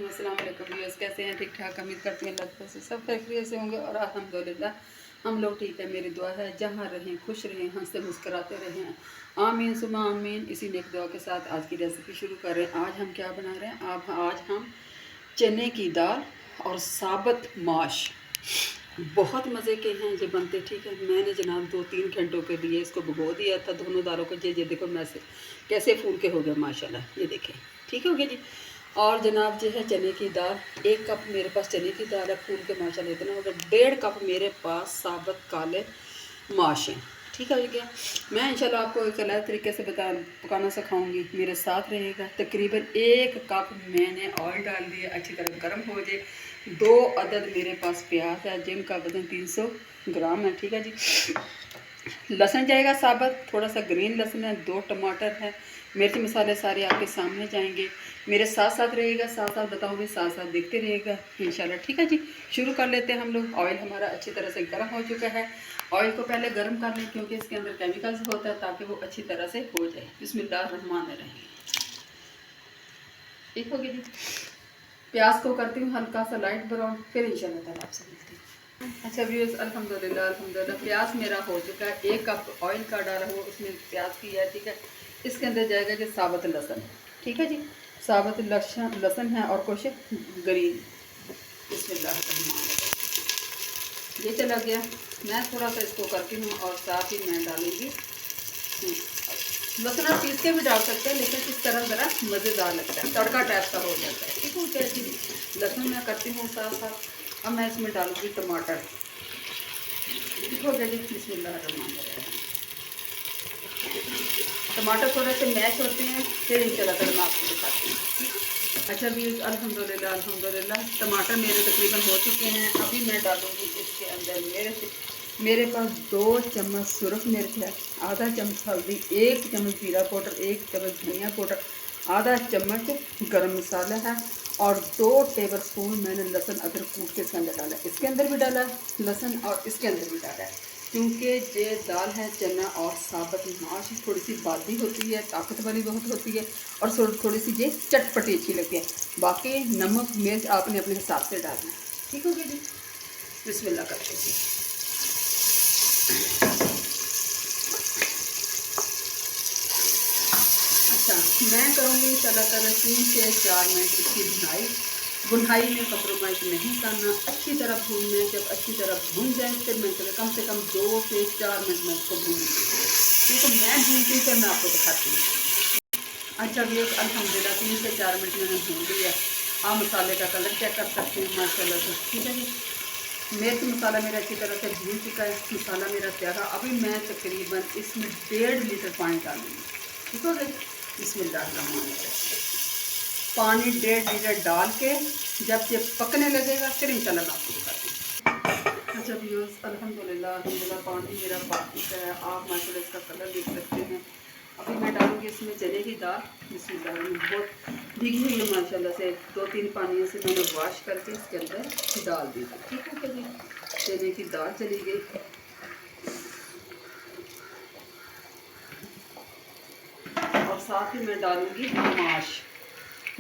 अस्सलाम वालेकुम व्यूअर्स, कैसे हैं? ठीक ठाक, उम्मीद करती हैं अल्लाह से सब खैरियत से होंगे और अल्हम्दुलिल्लाह हम लोग ठीक है। मेरी दुआ है जहाँ रहें खुश रहें, हंसते मुस्कराते रहें, आमीन सुमा आमीन। इसी नेक दुआ के साथ आज की रेसिपी शुरू कर रहे हैं। आज हम क्या बना रहे हैं? आज हम चने की दाल और साबुत माश, बहुत मज़े के हैं ये बनते। ठीक है, मैंने जनाब 2-3 घंटों के लिए इसको भिगो दिया था दोनों दालों को। ये देखो मैं से कैसे फूल के हो गया माशाल्लाह, ये देखें। ठीक हो गया जी। और जनाब जो है चने की दाल, 1 कप मेरे पास चने की दाल है, फूल के माशाल्लाह इतना होगा। 1.5 कप मेरे पास साबुत काले माश हैं। ठीक है गया। मैं इंशाल्लाह आपको एक अलग तरीके से पकाना सिखाऊंगी, मेरे साथ रहेगा। तकरीबन 1 कप मैंने ऑयल डाल दिया, अच्छी तरह गर्म हो जाए। 2 अदद मेरे पास प्याज है जिनका वजन 300 ग्राम है। ठीक है जी। लहसुन जाएगा साबुत, थोड़ा सा ग्रीन लहसुन है, 2 टमाटर है, मिर्च मसाले सारे आपके सामने जाएंगे। मेरे साथ साथ रहेगा, साथ साथ बताऊँगी, साथ साथ देखते रहेगा इंशाल्लाह। ठीक है जी। शुरू कर लेते हैं हम लोग। ऑयल हमारा अच्छी तरह से गर्म हो चुका है। ऑयल को पहले गर्म कर लें क्योंकि इसके अंदर केमिकल्स होता है, ताकि वो अच्छी तरह से हो जाए। बिस्मिल्लाहिर्रहमानिर्रहीम। ठीक हो गया जी। प्याज को करती हूँ हल्का सा लाइट ब्राउन, फिर इंशाल्लाह ताला आपसे मिलती हूँ। अच्छा व्यूअर्स, अल्हम्दुलिल्लाह प्याज मेरा हो चुका है। 1 कप ऑयल का डाला हुआ उसमें प्याज किया है। ठीक है, इसके अंदर जाएगा जी साबुत लहसुन। ठीक है जी, साबुत लहसुन है और कुछ ग्रीन। बिस्मिल्लाह, ये चला गया। मैं थोड़ा सा इसको करती हूँ और साथ ही मैं डालूँगी लहसुन। आप पीस के भी डाल सकते हैं, लेकिन इस तरह ज़रा मज़ेदार लगता है, तड़का टाइप का हो जाता है। ठीक हो गया जी। लहसुन मैं करती हूँ साथ साथ। अब मैं इसमें डालूँगी टमाटर। ठीक हो गया जी। बिस्मिल्लाहिर्रहमानिर्रहीम। टमाटर थोड़े से मैश होते हैं, फिर इंशाल्लाह मैं आपको दिखाती हूँ। अच्छा भी अल्हम्दुलिल्लाह टमाटर मेरे तकरीबन हो चुके हैं। अभी मैं डालूँगी इसके अंदर मेरे पास 2 चम्मच सुरख मिर्च है, आधा चम्मच हल्दी, 1 चम्मच जीरा पाउडर, 1 चम्मच धनिया पाउडर, आधा चम्मच गरम मसाला है और 2 टेबलस्पून मैंने लहसुन अदरक कूट के इसके अंदर डाला है। इसके अंदर भी डाला है लहसुन और इसके अंदर भी डाला है, क्योंकि ये दाल है चना और साबुत माश, थोड़ी सी बादी होती है, ताकत वाली बहुत होती है और थोड़ी सी ये चटपटी अच्छी लगती है। बाकी नमक मिर्च आपने अपने हिसाब से डालना है। ठीक हो गया जी। बिस्मिल्लाह करते हैं। अच्छा, मैं करूँगी इंशाल्लाह ताला 3 से 4 मिनट इसकी बुनाई में कंप्रोमाइज़ नहीं करना। अच्छी तरह भूनना है। जब अच्छी तरह भून जाए फिर मैं कम से कम 2 से 4 मिनट में इसको भूनूँगी। ठीक है, मैं भूनती फिर मैं आपको दिखाती हूँ। अच्छा भी अल्हम्दुलिल्लाह 3 से 4 मिनट मैंने भून लिया। आप मसाले का कलर चेक कर सकते हैं माशाल्लाह से। ठीक है जी। मिर्च मसाला मेरा अच्छी तरह से भून चुका है, मसाला मेरा प्यारा। अभी मैं तकरीबन इसमें 1.5 लीटर पानी डालूँगी। ठीक हो गया। बिस्मिल्लाहिर्रहमानिर्रहीम। पानी 1.5 लीटर डाल के जब ये पकने लगेगा फिर इंशाल्लाह मैं आपको दिखाती हूँ। अच्छा व्यूअर्स, अल्हम्दुलिल्लाह पानी मेरा पक चुका है। आप माशाल्लाह इसका कलर देख सकते हैं। अभी मैं डालूँगी इसमें चने की दाल। बिस्मिल्लाह, बहुत भीगी हुई है माशाल्लाह से। 2-3 पानियों से मैंने वॉश करके इसके अंदर डाल दी थी। ठीक है जी। चने की दाल चली गई और साथ ही मैं डालूँगी माश।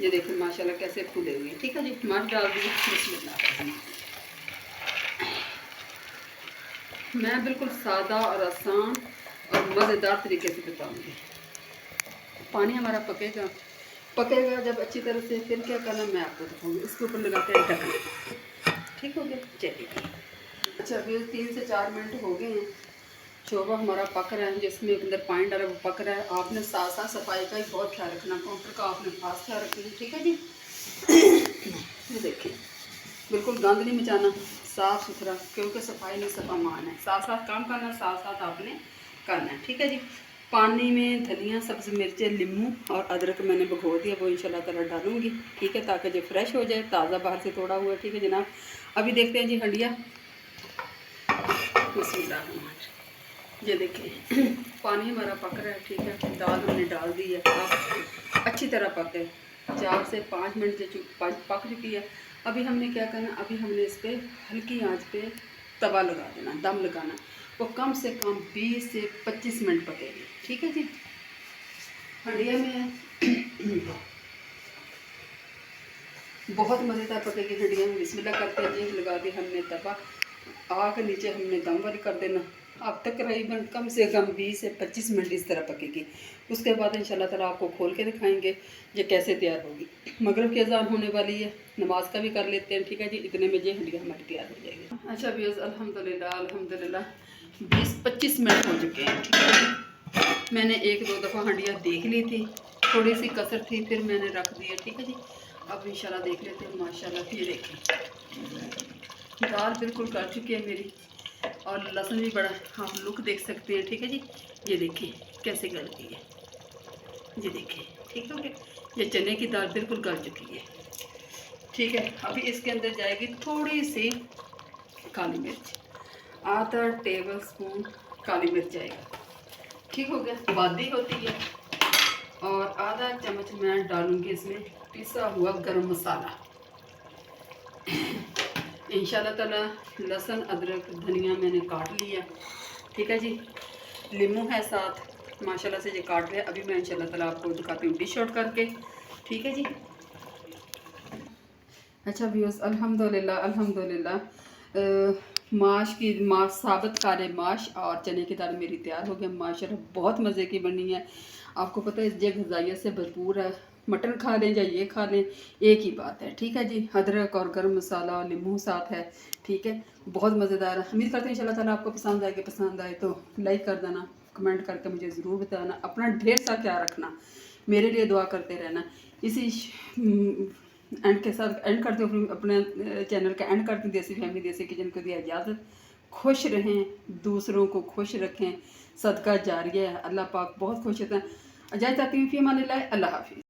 ये देखिए माशाल्लाह कैसे फूले हुए हैं। ठीक है जी, माश डाल दी। बिस्मिल्लाह। मैं बिल्कुल सादा और आसान और मज़ेदार तरीके से बताऊँगी। पानी हमारा पकेगा जब अच्छी तरह से, फिर क्या करना मैं आपको दिखाऊँगी। इसके ऊपर लगाते हैं ढक्कन। ठीक हो गया, चलिए। अच्छा अभी 3 से 4 मिनट हो गए हैं। शोरबा हमारा पक रहा है, जिसमें अंदर पानी डाला वो पक रहा है। आपने साथ साथ सफाई का ही बहुत ख्याल रखना, काउंटर का आपने खास ख्याल रखना। ठीक है जी। ये देखिए बिल्कुल गंद नहीं मचाना, साफ़ सुथरा, क्योंकि सफाई में सफा मान है। साथ साथ काम करना, साथ साथ आपने करना है। ठीक है जी। पानी में धनिया, सब्ज़ मिर्चें, नींबू और अदरक मैंने भिगो दिया, वो इंशाल्लाह ताला डालूँगी। ठीक है, ताकि जो फ्रेश हो जाए, ताज़ा बाहर से तोड़ा हुआ। ठीक है जनाब। अभी देखते हैं जी हंडिया। बिस्मिल्लाह। ये देखिए पानी हमारा पक रहा है। ठीक है, दाल हमने डाल दी है। अब अच्छी तरह पके 4 से 5 मिनट जो पक चुकी है। अभी हमने क्या करना, अभी हमने इस पर हल्की आंच पे तवा लगा देना, दम लगाना। वो कम से कम 20 से 25 मिनट पकेगी। ठीक है जी। हंडिया में बहुत मज़ेदार पकेगी हंडिया में। बिस्मिल्लाह करते हैं जी। लगा दी हमने तवा, आग नीचे हमने दम वाली कर देना। अब तकरीबन कम से कम 20 से 25 मिनट इस तरह पकेगी। उसके बाद इंशाल्लाह ताला आपको खोल के दिखाएंगे ये कैसे तैयार होगी। मगरिब की अज़ान होने वाली है, नमाज का भी कर लेते हैं, ठीक है जी। इतने में ये हंडिया हमारी तैयार हो जाएगी। अच्छा व्यूअर्स, अल्हम्दुलिल्लाह अल्हम्दुलिल्लाह 20-25 मिनट हो चुके हैं, ठीक है। मैंने 1-2 दफ़ा हंडिया देख ली थी, थोड़ी सी कसर थी, फिर मैंने रख दी है, ठीक है जी। अब इंशाल्लाह देख लेते हैं। माशाल्लाह ये देखिए दाल बिल्कुल गल चुकी है मेरी, और लहसुन भी बड़ा, आप लुक देख सकते हैं, ठीक है जी। ये देखिए कैसे गलती है, ये देखिए, ठीक हो गया। ये चने की दाल बिल्कुल गल चुकी है, ठीक है। अभी इसके अंदर जाएगी थोड़ी सी काली मिर्च, आधा टेबल स्पून काली मिर्च जाएगा, ठीक हो गया। बादी होती है। और आधा चम्मच मैं डालूंगी इसमें पिसा हुआ गरम मसाला। इंशाल्लाह ताला लहसुन अदरक धनिया मैंने काट लिया, ठीक है जी। लीमू है साथ, माशाल्लाह से ये काट लिया। अभी मैं इंशाल्लाह ताला आपको दिखाती हूँ डिश आउट करके, ठीक है जी। अच्छा व्यूअर्स, अल्हम्दुलिल्लाह अल्हम्दुलिल्लाह माश साबुत काले माश और चने की दाल मेरी तैयार हो गई माशाल्लाह। बहुत मज़े की बनी है। आपको पता है ये ग़िज़ाइयत से भरपूर है। मटन खा लें या ये खा लें, एक ही बात है, ठीक है जी। अदरक और गर्म मसाला और नींबू साथ है, ठीक है। बहुत मज़ेदार है। उम्मीद करते हैं इंशाल्लाह ताला आपको पसंद आएगी। पसंद आए तो लाइक कर देना, कमेंट करके मुझे ज़रूर बताना। अपना ढेर सा ख्याल रखना, मेरे लिए दुआ करते रहना। इसी एंड के साथ एंड करते हो अपने चैनल का एंड करते हैं। देसी फैमिली देसी किचन को दिया इजाज़त। खुश रहें, दूसरों को खुश रखें, सदका जारिया है। अल्लाह पाक बहुत खुश होता है। इजाज़त चाहती हूँ। फ़ी अमानिल्लाह। अल्लाह हाफ़िज़।